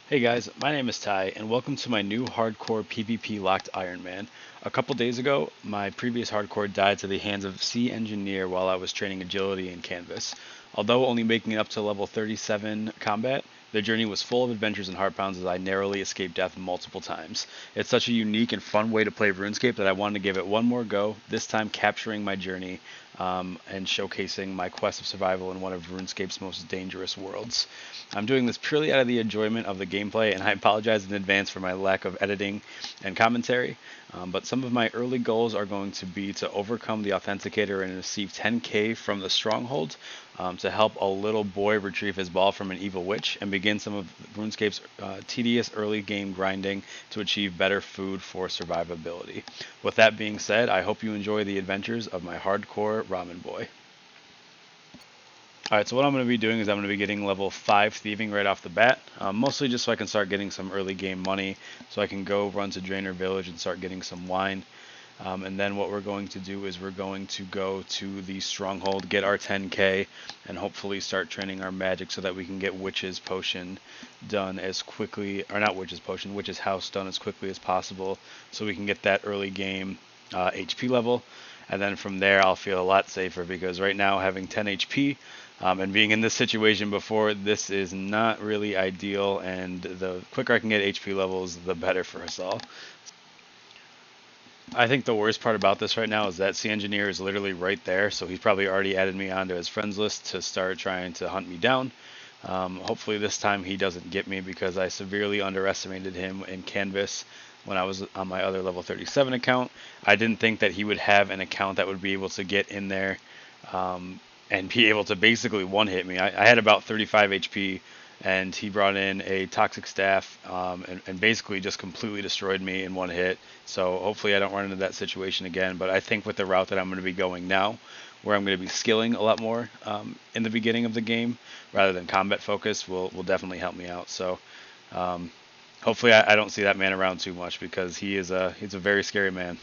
Hey guys, my name is Ty, and welcome to my new hardcore PvP locked Ironman. A couple days ago, my previous hardcore died to the hands of C Engineer while I was training agility in Canvas. Although only making it up to level 37 combat, the journey was full of adventures and heartpounds as I narrowly escaped death multiple times. It's such a unique and fun way to play RuneScape that I wanted to give it one more go, this time capturing my journey and showcasing my quest of survival in one of RuneScape's most dangerous worlds. I'm doing this purely out of the enjoyment of the gameplay, and I apologize in advance for my lack of editing and commentary. But some of my early goals are going to be to overcome the authenticator and receive 10k from the Stronghold, to help a little boy retrieve his ball from an evil witch, and begin some of RuneScape's tedious early game grinding to achieve better food for survivability. With that being said, I hope you enjoy the adventures of my hardcore ramen boy. Alright, so what I'm going to be doing is I'm going to be getting level 5 thieving right off the bat, mostly just so I can start getting some early game money, so I can go run to Drainer Village and start getting some wine. And then what we're going to do is we're going to go to the Stronghold, get our 10k, and hopefully start training our magic so that we can get Witch's Potion done as quickly, or not Witch's Potion, Witch's House done as quickly as possible, so we can get that early game HP level. And then from there I'll feel a lot safer, because right now having 10 HP and being in this situation before, this is not really ideal, and the quicker I can get HP levels, the better for us all. I think the worst part about this right now is that C Engineer is literally right there, so he's probably already added me onto his friends list to start trying to hunt me down. Hopefully this time he doesn't get me, because I severely underestimated him in Canvas when I was on my other level 37 account. I didn't think that he would have an account that would be able to get in there and be able to basically one-hit me. I had about 35 HP, and he brought in a toxic staff and basically just completely destroyed me in one hit. So hopefully I don't run into that situation again. But I think with the route that I'm going to be going now, where I'm going to be skilling a lot more in the beginning of the game rather than combat focus, will definitely help me out. So hopefully I don't see that man around too much, because he's a very scary man.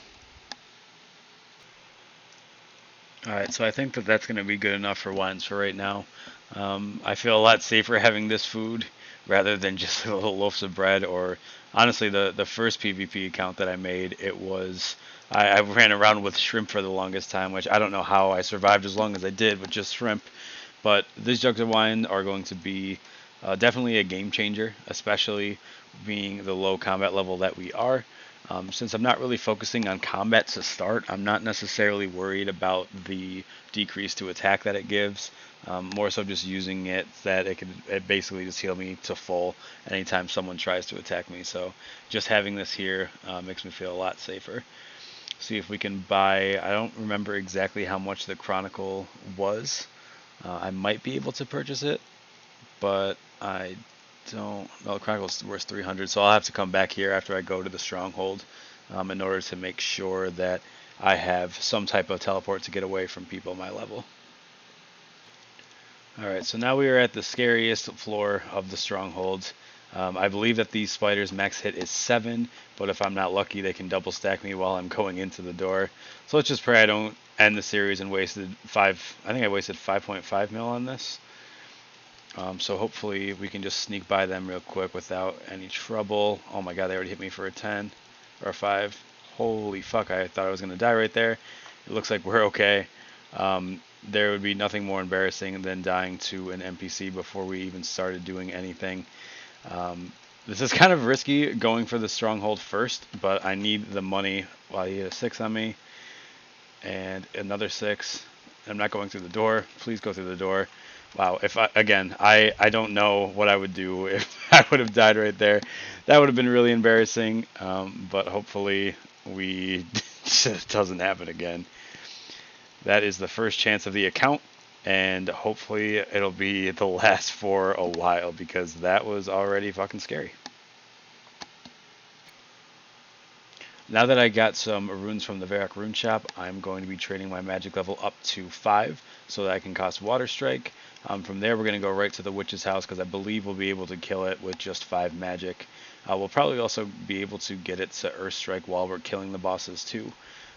Alright, so I think that that's going to be good enough for wines for right now. I feel a lot safer having this food rather than just little loaves of bread, or honestly the first PvP account that I made, it was I ran around with shrimp for the longest time, which I don't know how I survived as long as I did with just shrimp. But these jugs of wine are going to be definitely a game changer, especially being the low combat level that we are. Since I'm not really focusing on combat to start, I'm not necessarily worried about the decrease to attack that it gives. More so just using it that it basically just heal me to full anytime someone tries to attack me. So just having this here makes me feel a lot safer. See if we can buy, I don't remember exactly how much the Chronicle was. I might be able to purchase it, but I don't know. The Chronicle's worth 300, so I'll have to come back here after I go to the Stronghold in order to make sure that I have some type of teleport to get away from people my level. Alright, so now we are at the scariest floor of the Stronghold. I believe that these spiders' max hit is 7, but if I'm not lucky, they can double stack me while I'm going into the door. So let's just pray I don't end the series and wasted 5. I think I wasted 5.5 mil on this. So hopefully we can just sneak by them real quick without any trouble. Oh my god, they already hit me for a 10 or a 5. Holy fuck, I thought I was going to die right there. It looks like we're okay. There would be nothing more embarrassing than dying to an NPC before we even started doing anything. This is kind of risky going for the Stronghold first, but I need the money. Wow, he hit a 6 on me. And another 6. I'm not going through the door. Please go through the door. Wow, if I don't know what I would do if I would have died right there. That would have been really embarrassing, but hopefully it doesn't happen again. That is the first chance of the account, and hopefully it'll be the last for a while, because that was already fucking scary. Now that I got some runes from the Varrock Rune Shop, I'm going to be trading my magic level up to 5 so that I can cast Water Strike. From there we're going to go right to the Witch's House, because I believe we'll be able to kill it with just 5 magic. We'll probably also be able to get it to Earth Strike while we're killing the bosses too.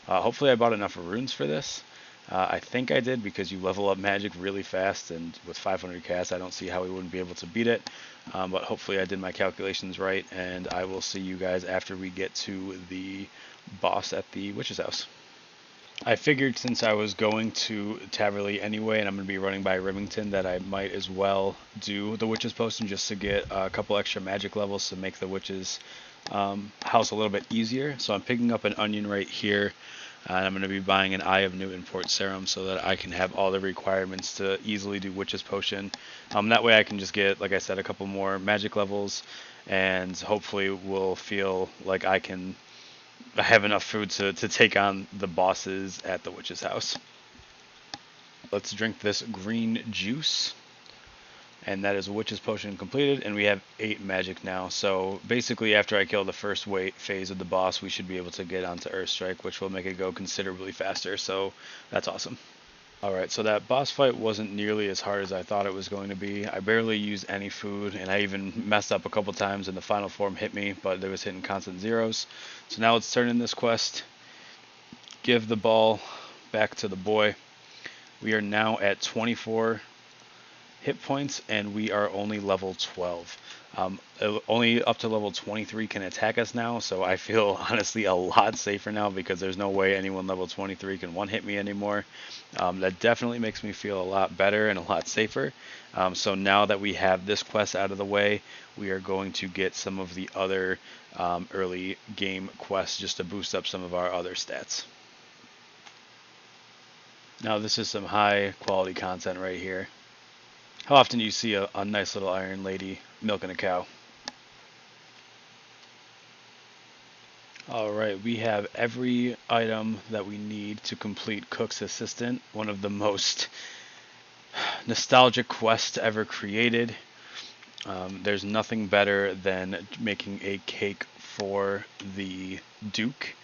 Hopefully I bought enough runes for this. I think I did because you level up magic really fast, and with 500 casts, I don't see how we wouldn't be able to beat it. But hopefully I did my calculations right, and I will see you guys after we get to the boss at the witch's house. I figured since I was going to Taverley anyway, and I'm going to be running by Remington, that I might as well do the Witch's Potion just to get a couple extra magic levels to make the Witch's house a little bit easier. So I'm picking up an onion right here, and I'm going to be buying an Eye of Newton Port Serum so that I can have all the requirements to easily do Witch's Potion. That way I can just get, like I said, a couple more magic levels, and hopefully will feel like I have enough food to take on the bosses at the witch's house. Let's drink this green juice, and that is a witch's potion completed, and we have 8 magic now. So basically after I kill the first phase of the boss, we should be able to get onto Earth Strike, which will make it go considerably faster, so that's awesome. Alright, so that boss fight wasn't nearly as hard as I thought it was going to be. I barely used any food, and I even messed up a couple times and the final form hit me, but it was hitting constant zeros. So now let's turn in this quest. Give the ball back to the boy. We are now at 24 hit points, and we are only level 12. Only up to level 23 can attack us now, so I feel honestly a lot safer now because there's no way anyone level 23 can one-hit me anymore. That definitely makes me feel a lot better and a lot safer. So now that we have this quest out of the way, we are going to get some of the other early game quests just to boost up some of our other stats. Now this is some high quality content right here. How often do you see a nice little iron lady milking a cow? Alright, we have every item that we need to complete Cook's Assistant, one of the most nostalgic quests ever created. There's nothing better than making a cake for the Duke.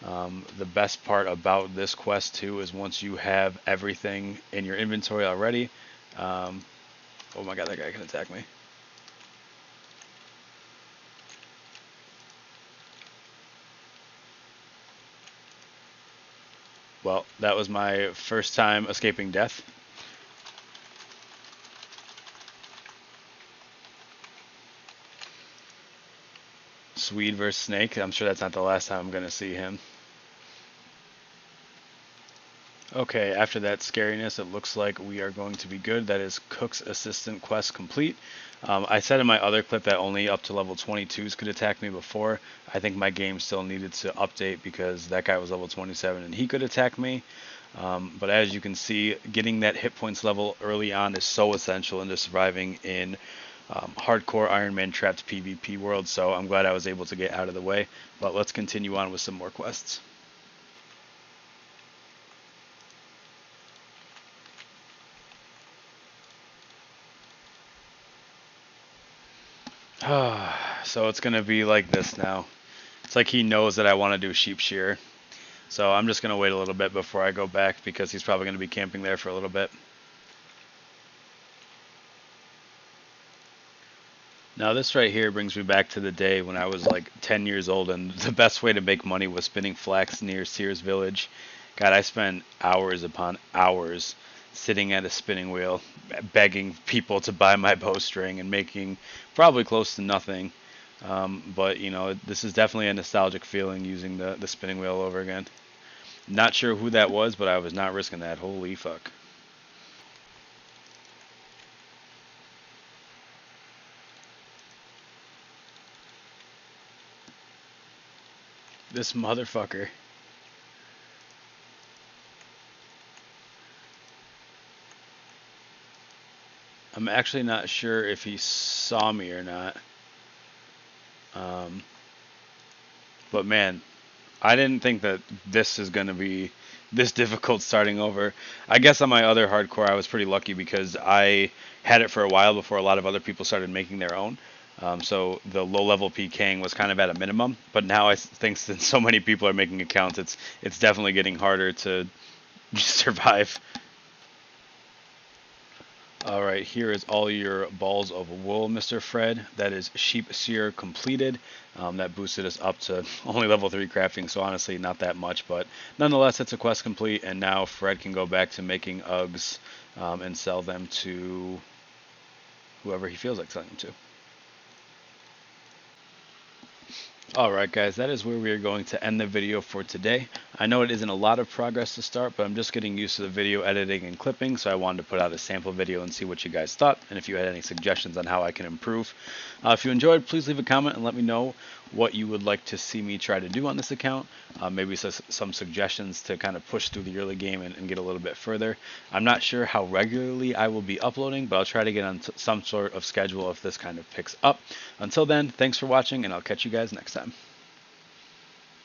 The best part about this quest too is once you have everything in your inventory already, oh my god, that guy can attack me. Well, that was my first time escaping death. Swede versus Snake. I'm sure that's not the last time I'm going to see him. Okay, after that scariness, it looks like we are going to be good. That is Cook's Assistant quest complete. I said in my other clip that only up to level 22s could attack me before. I think my game still needed to update because that guy was level 27 and he could attack me. But as you can see, getting that hit points level early on is so essential into surviving in hardcore Iron Man trapped PvP world. So I'm glad I was able to get out of the way. But let's continue on with some more quests. So it's going to be like this now. It's like he knows that I want to do sheep shear. So I'm just going to wait a little bit before I go back because he's probably going to be camping there for a little bit. Now this right here brings me back to the day when I was like 10 years old and the best way to make money was spinning flax near Sears Village. God, I spent hours upon hours sitting at a spinning wheel begging people to buy my bowstring and making probably close to nothing. But you know, this is definitely a nostalgic feeling using the spinning wheel over again. Not sure who that was, but I was not risking that. Holy fuck. This motherfucker. I'm actually not sure if he saw me or not. But man, I didn't think that this is going to be this difficult starting over. I guess on my other hardcore, I was pretty lucky because I had it for a while before a lot of other people started making their own. So the low-level PKing was kind of at a minimum. But now I think since so many people are making accounts, it's definitely getting harder to survive. All right, here is all your balls of wool, Mr. Fred. That is sheep sear completed. That boosted us up to only level 3 crafting, so honestly not that much, but nonetheless it's a quest complete, and now Fred can go back to making Uggs and sell them to whoever he feels like selling them to. Alright guys, that is where we are going to end the video for today. I know it isn't a lot of progress to start, but I'm just getting used to the video editing and clipping, so I wanted to put out a sample video and see what you guys thought, and if you had any suggestions on how I can improve. If you enjoyed, please leave a comment and let me know what you would like to see me try to do on this account. Maybe some suggestions to kind of push through the early game and get a little bit further. I'm not sure how regularly I will be uploading, but I'll try to get on some sort of schedule if this kind of picks up. Until then, thanks for watching, and I'll catch you guys next time.